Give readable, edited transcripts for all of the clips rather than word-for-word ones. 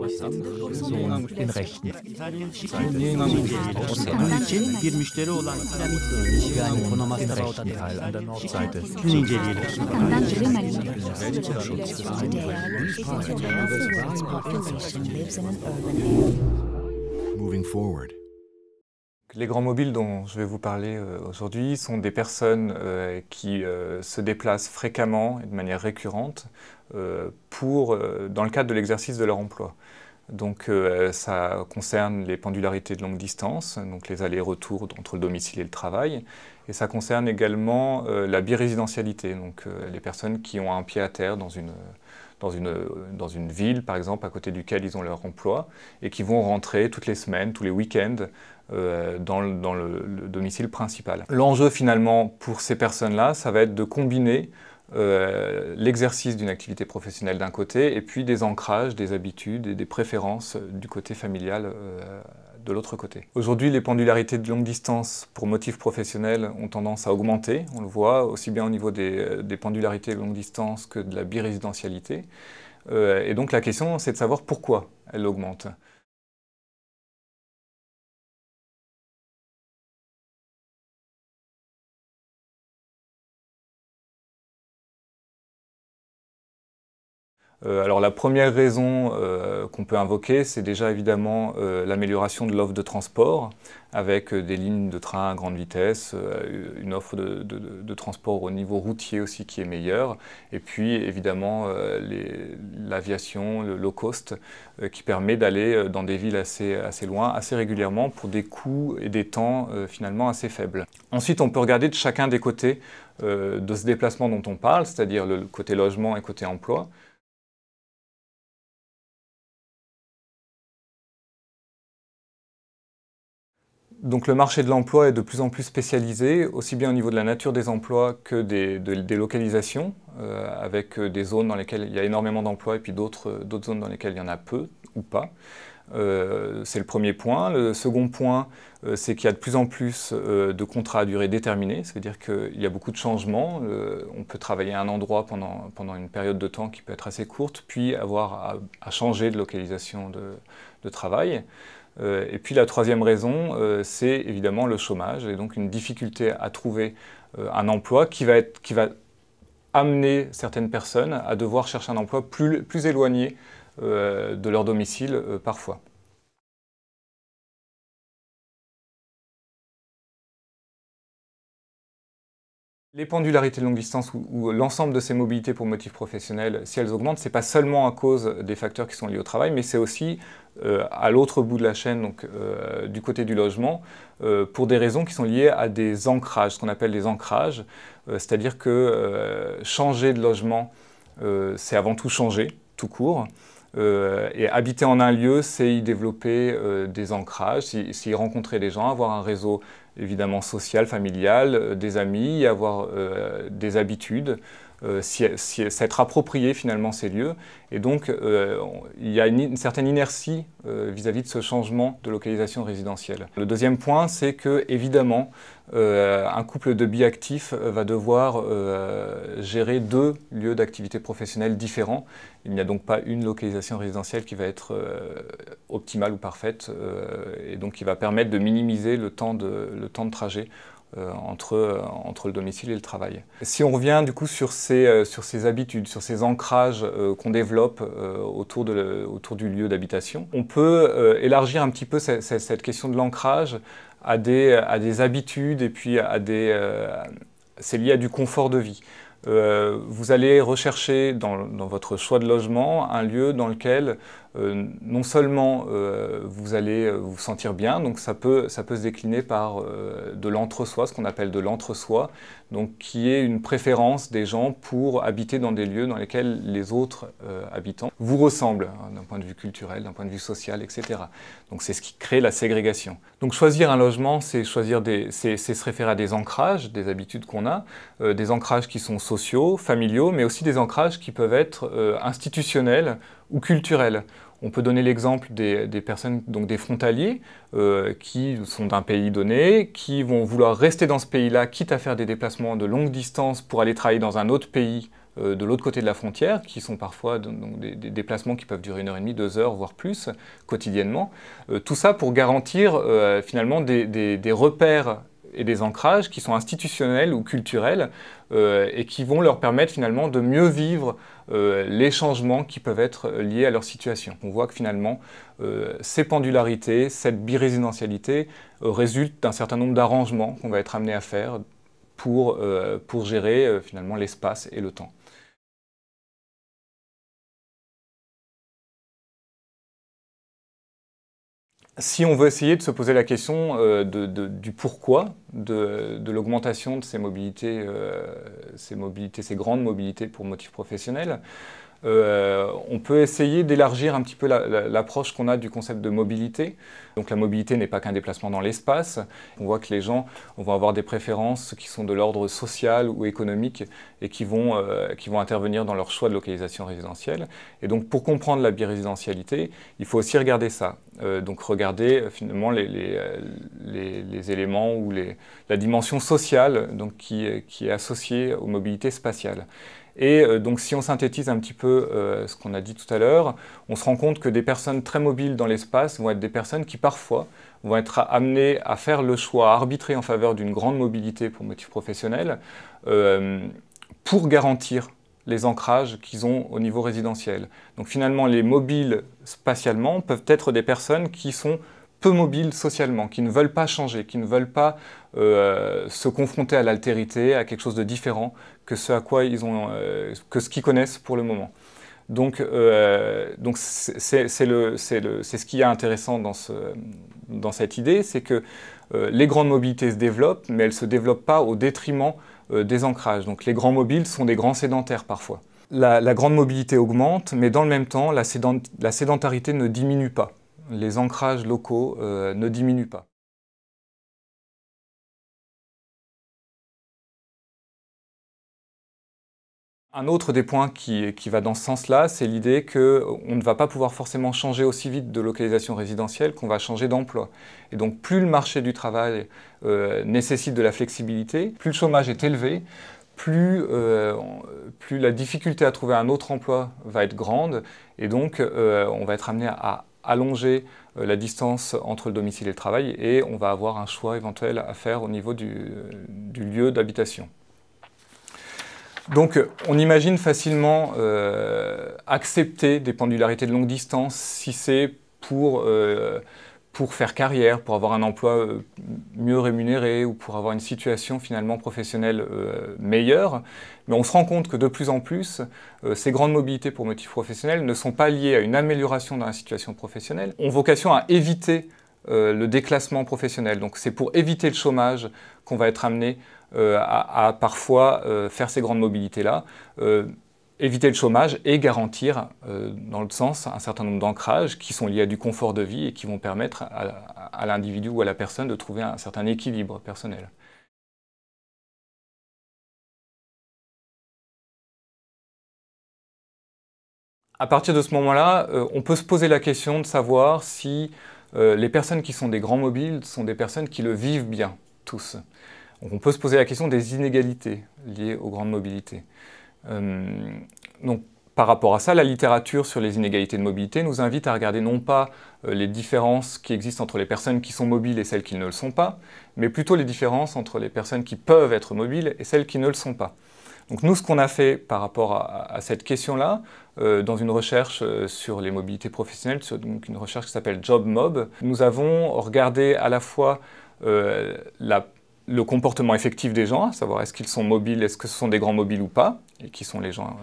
den Rechten. Bir müşteri olan Den rechten Teil an der Nordseite. Moving forward. Les grands mobiles dont je vais vous parler aujourd'hui sont des personnes qui se déplacent fréquemment et de manière récurrente dans le cadre de l'exercice de leur emploi. Donc ça concerne les pendularités de longue distance, donc les allers-retours entre le domicile et le travail, et ça concerne également la birésidentialité, donc les personnes qui ont un pied à terre dans une ville, par exemple, à côté duquel ils ont leur emploi, et qui vont rentrer toutes les semaines, tous les week-ends, dans le domicile principal. L'enjeu finalement pour ces personnes-là, ça va être de combiner l'exercice d'une activité professionnelle d'un côté et puis des ancrages, des habitudes et des préférences du côté familial de l'autre côté. Aujourd'hui, les pendularités de longue distance pour motifs professionnels ont tendance à augmenter. On le voit aussi bien au niveau des pendularités de longue distance que de la birésidentialité. Et donc la question, c'est de savoir pourquoi elles augmentent. Alors la première raison qu'on peut invoquer, c'est déjà évidemment l'amélioration de l'offre de transport, avec des lignes de train à grande vitesse, une offre de transport au niveau routier aussi qui est meilleure, et puis évidemment l'aviation, le low cost, qui permet d'aller dans des villes assez loin, assez régulièrement, pour des coûts et des temps finalement assez faibles. Ensuite, on peut regarder de chacun des côtés de ce déplacement dont on parle, c'est-à-dire le côté logement et côté emploi. Donc le marché de l'emploi est de plus en plus spécialisé, aussi bien au niveau de la nature des emplois que des localisations, avec des zones dans lesquelles il y a énormément d'emplois et puis d'autres zones dans lesquelles il y en a peu ou pas. C'est le premier point. Le second point, c'est qu'il y a de plus en plus de contrats à durée déterminée, c'est-à-dire qu'il y a beaucoup de changements. On peut travailler à un endroit pendant une période de temps qui peut être assez courte, puis avoir à changer de localisation de travail. Et puis la troisième raison, c'est évidemment le chômage, et donc une difficulté à trouver un emploi qui va amener certaines personnes à devoir chercher un emploi plus éloigné de leur domicile parfois. Les pendularités de longue distance ou l'ensemble de ces mobilités pour motifs professionnels, si elles augmentent, ce n'est pas seulement à cause des facteurs qui sont liés au travail, mais c'est aussi à l'autre bout de la chaîne, donc du côté du logement, pour des raisons qui sont liées à des ancrages, ce qu'on appelle des ancrages, c'est-à-dire que changer de logement, c'est avant tout changer, tout court. Et habiter en un lieu, c'est y développer des ancrages, c'est y rencontrer des gens, avoir un réseau évidemment social, familial, des amis, avoir des habitudes, s'être approprié finalement ces lieux. Et donc il y a une certaine inertie vis-à-vis de ce changement de localisation résidentielle. Le deuxième point, c'est que évidemment un couple de biactifs va devoir gérer deux lieux d'activité professionnelle différents. Il n'y a donc pas une localisation résidentielle qui va être optimale ou parfaite, et donc qui va permettre de minimiser le temps de trajet entre le domicile et le travail. Si on revient du coup sur ces habitudes, sur ces ancrages qu'on développe autour du lieu d'habitation, on peut élargir un petit peu cette question de l'ancrage à des habitudes et puis c'est lié à du confort de vie. Vous allez rechercher dans votre choix de logement un lieu dans lequel non seulement vous allez vous sentir bien, donc ça peut se décliner par de l'entre-soi, ce qu'on appelle de l'entre-soi, donc qui est une préférence des gens pour habiter dans des lieux dans lesquels les autres habitants vous ressemblent, hein, d'un point de vue culturel, d'un point de vue social, etc. Donc c'est ce qui crée la ségrégation. Donc choisir un logement, c'est se référer à des ancrages, des habitudes qu'on a, des ancrages qui sont sociaux, familiaux, mais aussi des ancrages qui peuvent être institutionnels ou culturels. On peut donner l'exemple des personnes, donc des frontaliers, qui sont d'un pays donné, qui vont vouloir rester dans ce pays-là, quitte à faire des déplacements de longue distance pour aller travailler dans un autre pays de l'autre côté de la frontière, qui sont parfois donc, des déplacements qui peuvent durer 1h30, 2 heures, voire plus, quotidiennement. Tout ça pour garantir finalement des repères et des ancrages qui sont institutionnels ou culturels et qui vont leur permettre finalement de mieux vivre les changements qui peuvent être liés à leur situation. On voit que finalement, ces pendularités, cette birésidentialité résultent d'un certain nombre d'arrangements qu'on va être amené à faire pour gérer finalement l'espace et le temps. Si on veut essayer de se poser la question du pourquoi de l'augmentation de ces mobilités, ces grandes mobilités pour motifs professionnels, on peut essayer d'élargir un petit peu l'approche qu'on a du concept de mobilité. Donc la mobilité n'est pas qu'un déplacement dans l'espace. On voit que les gens vont avoir des préférences qui sont de l'ordre social ou économique et qui vont intervenir dans leur choix de localisation résidentielle. Et donc pour comprendre la birésidentialité, il faut aussi regarder ça. Donc regarder finalement les éléments ou la dimension sociale donc, qui est associée aux mobilités spatiales. Et donc si on synthétise un petit peu ce qu'on a dit tout à l'heure, on se rend compte que des personnes très mobiles dans l'espace vont être des personnes qui parfois vont être amenées à faire le choix, à arbitrer en faveur d'une grande mobilité pour motifs professionnels pour garantir les ancrages qu'ils ont au niveau résidentiel. Donc finalement, les mobiles spatialement peuvent être des personnes qui sont peu mobiles socialement, qui ne veulent pas changer, qui ne veulent pas se confronter à l'altérité, à quelque chose de différent que ce à quoi ils ont, que ce qu'ils connaissent pour le moment. Donc c'est ce qui est intéressant dans cette idée, c'est que les grandes mobilités se développent, mais elles ne se développent pas au détriment des ancrages. Donc les grands mobiles sont des grands sédentaires parfois. La grande mobilité augmente, mais dans le même temps, la sédentarité ne diminue pas. Les ancrages locaux ne diminuent pas. Un autre des points qui va dans ce sens-là, c'est l'idée qu'on ne va pas pouvoir forcément changer aussi vite de localisation résidentielle qu'on va changer d'emploi. Et donc plus le marché du travail nécessite de la flexibilité, plus le chômage est élevé, plus la difficulté à trouver un autre emploi va être grande, et donc on va être amené à allonger la distance entre le domicile et le travail, et on va avoir un choix éventuel à faire au niveau du lieu d'habitation. Donc on imagine facilement accepter des pendularités de longue distance si c'est pour faire carrière, pour avoir un emploi mieux rémunéré ou pour avoir une situation finalement professionnelle meilleure. Mais on se rend compte que de plus en plus, ces grandes mobilités pour motifs professionnels ne sont pas liées à une amélioration dans la situation professionnelle, ont vocation à éviter le déclassement professionnel. Donc c'est pour éviter le chômage qu'on va être amené à parfois faire ces grandes mobilités-là, éviter le chômage et garantir, dans l'autre sens, un certain nombre d'ancrages qui sont liés à du confort de vie et qui vont permettre à l'individu ou à la personne de trouver un certain équilibre personnel. À partir de ce moment-là, on peut se poser la question de savoir si les personnes qui sont des grands mobiles sont des personnes qui le vivent bien, tous. Donc on peut se poser la question des inégalités liées aux grandes mobilités. Donc par rapport à ça, la littérature sur les inégalités de mobilité nous invite à regarder non pas les différences qui existent entre les personnes qui sont mobiles et celles qui ne le sont pas, mais plutôt les différences entre les personnes qui peuvent être mobiles et celles qui ne le sont pas. Donc nous, ce qu'on a fait par rapport à cette question-là, dans une recherche sur les mobilités professionnelles, donc une recherche qui s'appelle JobMob, nous avons regardé à la fois le comportement effectif des gens, à savoir est-ce qu'ils sont mobiles, est-ce que ce sont des grands mobiles ou pas, et qui sont les gens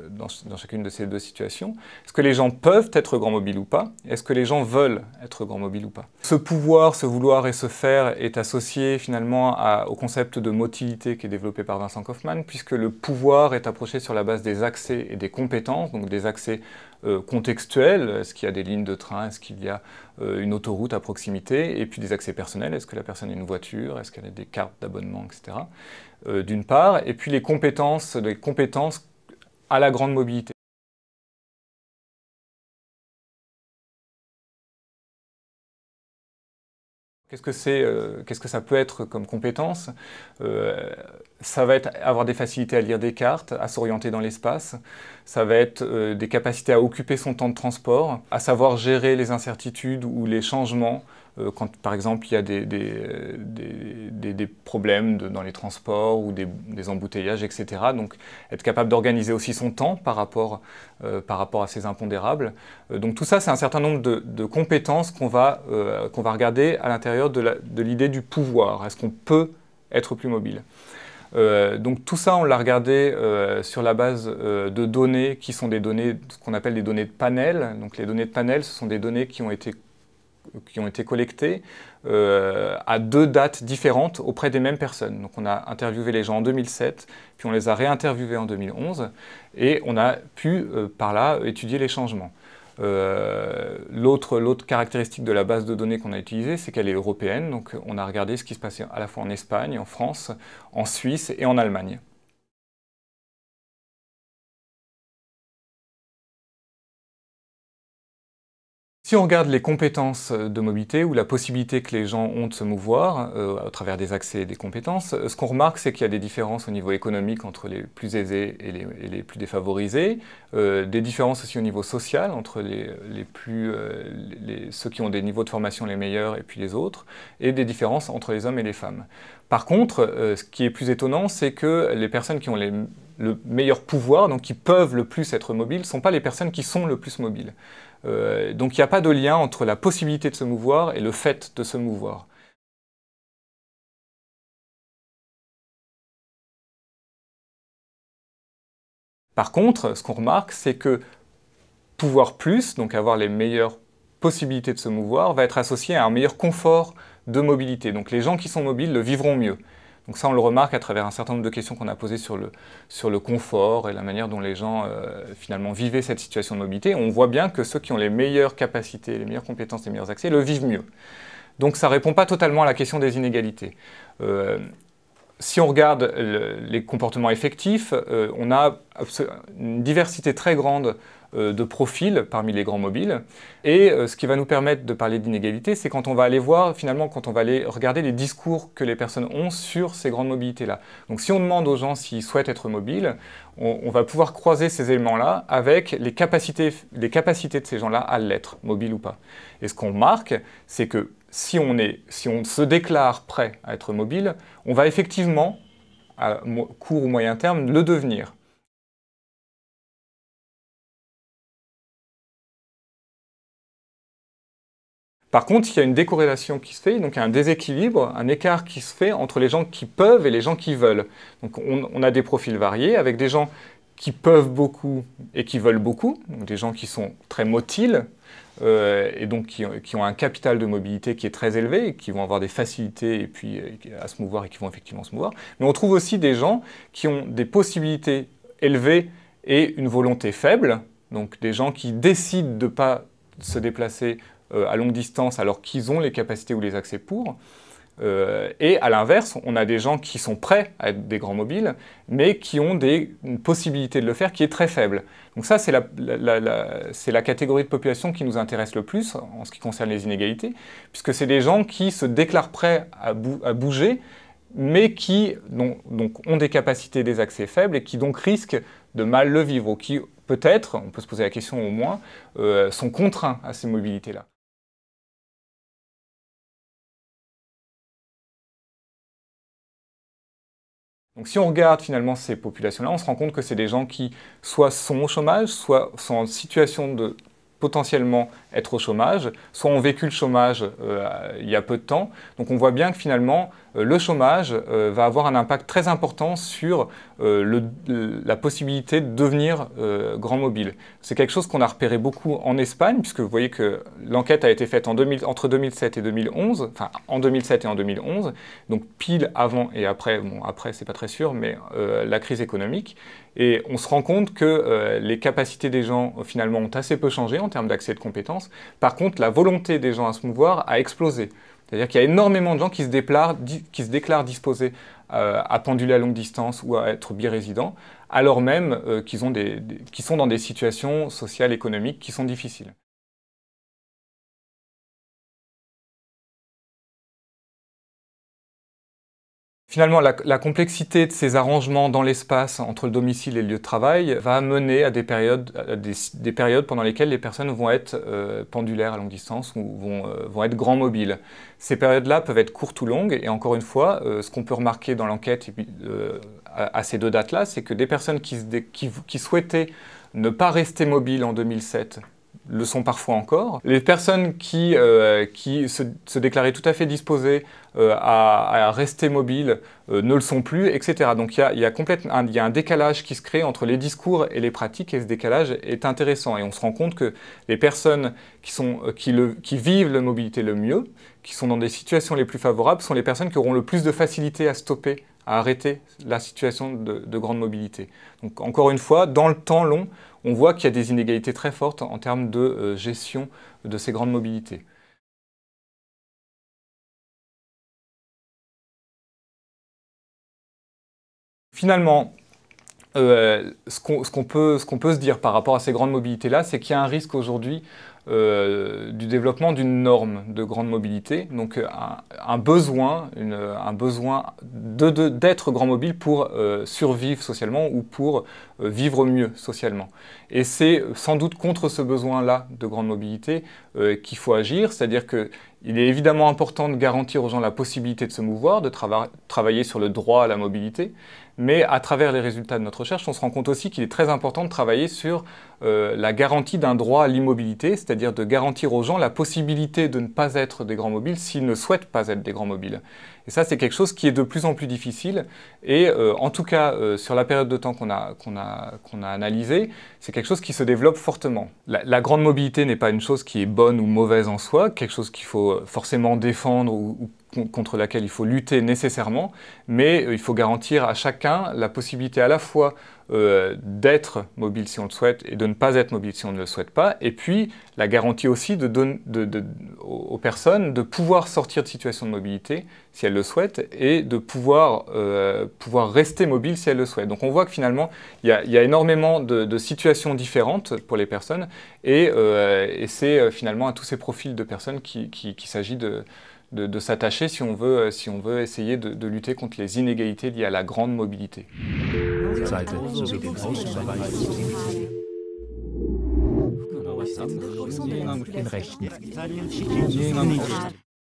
dans chacune de ces deux situations. Est-ce que les gens peuvent être grands mobiles ou pas? Est-ce que les gens veulent être grands mobiles ou pas? Ce pouvoir, ce vouloir et ce faire est associé finalement au concept de motilité qui est développé par Vincent Kaufmann, puisque le pouvoir est approché sur la base des accès et des compétences, donc des accès contextuels, est-ce qu'il y a des lignes de train, est-ce qu'il y a une autoroute à proximité, et puis des accès personnels, est-ce que la personne a une voiture, est-ce qu'elle a des cartes d'abonnement, etc. D'une part, et puis les compétences à la grande mobilité. Qu'est-ce que ça peut être comme compétence? Ça va être avoir des facilités à lire des cartes, à s'orienter dans l'espace. Ça va être des capacités à occuper son temps de transport, à savoir gérer les incertitudes ou les changements. Quand, par exemple, il y a des problèmes dans les transports ou des embouteillages, etc. Donc, être capable d'organiser aussi son temps par rapport à ces impondérables. Donc, tout ça, c'est un certain nombre de compétences qu'on va regarder à l'intérieur de l'idée du pouvoir. Est-ce qu'on peut être plus mobile? Donc tout ça, on l'a regardé sur la base de données qui sont des données, ce qu'on appelle des données de panel. Donc les données de panel, ce sont des données qui ont été collectées à 2 dates différentes auprès des mêmes personnes. Donc on a interviewé les gens en 2007, puis on les a réinterviewés en 2011, et on a pu par là étudier les changements. L'autre caractéristique de la base de données qu'on a utilisée, c'est qu'elle est européenne, donc on a regardé ce qui se passait à la fois en Espagne, en France, en Suisse et en Allemagne. Si on regarde les compétences de mobilité ou la possibilité que les gens ont de se mouvoir à travers des accès et des compétences, ce qu'on remarque, c'est qu'il y a des différences au niveau économique entre les plus aisés et les plus défavorisés, des différences aussi au niveau social entre ceux qui ont des niveaux de formation les meilleurs et puis les autres, et des différences entre les hommes et les femmes. Par contre, ce qui est plus étonnant, c'est que les personnes qui ont le meilleur pouvoir, donc qui peuvent le plus être mobiles, ne sont pas les personnes qui sont le plus mobiles. Donc il n'y a pas de lien entre la possibilité de se mouvoir et le fait de se mouvoir. Par contre, ce qu'on remarque, c'est que pouvoir plus, donc avoir les meilleures possibilités de se mouvoir, va être associé à un meilleur confort de mobilité. Donc les gens qui sont mobiles le vivront mieux. Donc ça, on le remarque à travers un certain nombre de questions qu'on a posées sur le confort et la manière dont les gens finalement vivaient cette situation de mobilité. On voit bien que ceux qui ont les meilleures capacités, les meilleures compétences, les meilleurs accès, le vivent mieux. Donc ça ne répond pas totalement à la question des inégalités. Si on regarde les comportements effectifs, on a une diversité très grande de profils parmi les grands mobiles. Et ce qui va nous permettre de parler d'inégalité, c'est quand on va aller voir, finalement, quand on va aller regarder les discours que les personnes ont sur ces grandes mobilités-là. Donc si on demande aux gens s'ils souhaitent être mobiles, on va pouvoir croiser ces éléments-là avec les capacités de ces gens-là à l'être, mobiles ou pas. Et ce qu'on remarque, c'est que si on se déclare prêt à être mobile, on va effectivement, à court ou moyen terme, le devenir. Par contre, il y a une décorrélation qui se fait, donc il y a un déséquilibre, un écart qui se fait entre les gens qui peuvent et les gens qui veulent. Donc on a des profils variés, avec des gens qui peuvent beaucoup et qui veulent beaucoup, donc des gens qui sont très motiles, et donc qui ont un capital de mobilité qui est très élevé, et qui vont avoir des facilités et puis, à se mouvoir et qui vont effectivement se mouvoir. Mais on trouve aussi des gens qui ont des possibilités élevées et une volonté faible, donc des gens qui décident de ne pas se déplacer à longue distance alors qu'ils ont les capacités ou les accès pour. Et à l'inverse, on a des gens qui sont prêts à être des grands mobiles, mais qui ont une possibilité de le faire qui est très faible. Donc ça, c'est la catégorie de population qui nous intéresse le plus en ce qui concerne les inégalités, puisque c'est des gens qui se déclarent prêts à bouger, mais qui donc, ont des capacités, des accès faibles, et qui donc risquent de mal le vivre, ou qui peut-être, on peut se poser la question au moins, sont contraints à ces mobilités-là. Donc si on regarde finalement ces populations-là, on se rend compte que c'est des gens qui soit sont au chômage, soit sont en situation de potentiellement être au chômage, soit ont vécu le chômage il y a peu de temps. Donc on voit bien que finalement, le chômage va avoir un impact très important sur la possibilité de devenir grand mobile. C'est quelque chose qu'on a repéré beaucoup en Espagne, puisque vous voyez que l'enquête a été faite entre 2007 et 2011, enfin en 2007 et en 2011, donc pile avant et après, bon après c'est pas très sûr, mais la crise économique. Et on se rend compte que les capacités des gens finalement ont assez peu changé en termes d'accès et de compétences. Par contre, la volonté des gens à se mouvoir a explosé. C'est-à-dire qu'il y a énormément de gens qui se déclarent disposés à penduler à longue distance ou à être birésidents, alors même qu'ils sont dans des situations sociales, économiques qui sont difficiles. Finalement, la complexité de ces arrangements dans l'espace entre le domicile et le lieu de travail va mener à des périodes pendant lesquelles les personnes vont être pendulaires à longue distance ou vont être grand mobiles. Ces périodes-là peuvent être courtes ou longues, et encore une fois, ce qu'on peut remarquer dans l'enquête à ces deux dates-là, c'est que des personnes qui souhaitaient ne pas rester mobiles en 2007 le sont parfois encore. Les personnes qui se déclaraient tout à fait disposées à rester mobiles ne le sont plus, etc. Donc il y a un décalage qui se crée entre les discours et les pratiques, et ce décalage est intéressant. Et on se rend compte que les personnes qui vivent la mobilité le mieux, qui sont dans des situations les plus favorables, sont les personnes qui auront le plus de facilité à stopper, à arrêter la situation de grande mobilité. Donc encore une fois, dans le temps long, on voit qu'il y a des inégalités très fortes en termes de gestion de ces grandes mobilités. Finalement, ce qu'on peut se dire par rapport à ces grandes mobilités-là, c'est qu'il y a un risque aujourd'hui du développement d'une norme de grande mobilité, donc un besoin d'être grand mobile pour survivre socialement ou pour vivre mieux socialement. Et c'est sans doute contre ce besoin-là de grande mobilité qu'il faut agir, c'est-à-dire qu'il est évidemment important de garantir aux gens la possibilité de se mouvoir, de travailler sur le droit à la mobilité, mais à travers les résultats de notre recherche, on se rend compte aussi qu'il est très important de travailler sur la garantie d'un droit à l'immobilité, c'est-à-dire de garantir aux gens la possibilité de ne pas être des grands mobiles s'ils ne souhaitent pas être des grands mobiles. Et ça, c'est quelque chose qui est de plus en plus difficile, et en tout cas, sur la période de temps qu'on a analysée, c'est quelque chose qui se développe fortement. La grande mobilité n'est pas une chose qui est bonne ou mauvaise en soi, quelque chose qu'il faut forcément défendre ou contre laquelle il faut lutter nécessairement, mais il faut garantir à chacun la possibilité à la fois d'être mobile si on le souhaite et de ne pas être mobile si on ne le souhaite pas, et puis la garantie aussi aux personnes de pouvoir sortir de situation de mobilité si elles le souhaitent et de pouvoir rester mobile si elles le souhaitent. Donc on voit que finalement il y a énormément de situations différentes pour les personnes, et c'est finalement à tous ces profils de personnes qu'il s'agit de s'attacher si on veut essayer de lutter contre les inégalités liées à la grande mobilité. Seite sowie den Ausweis den Rechten.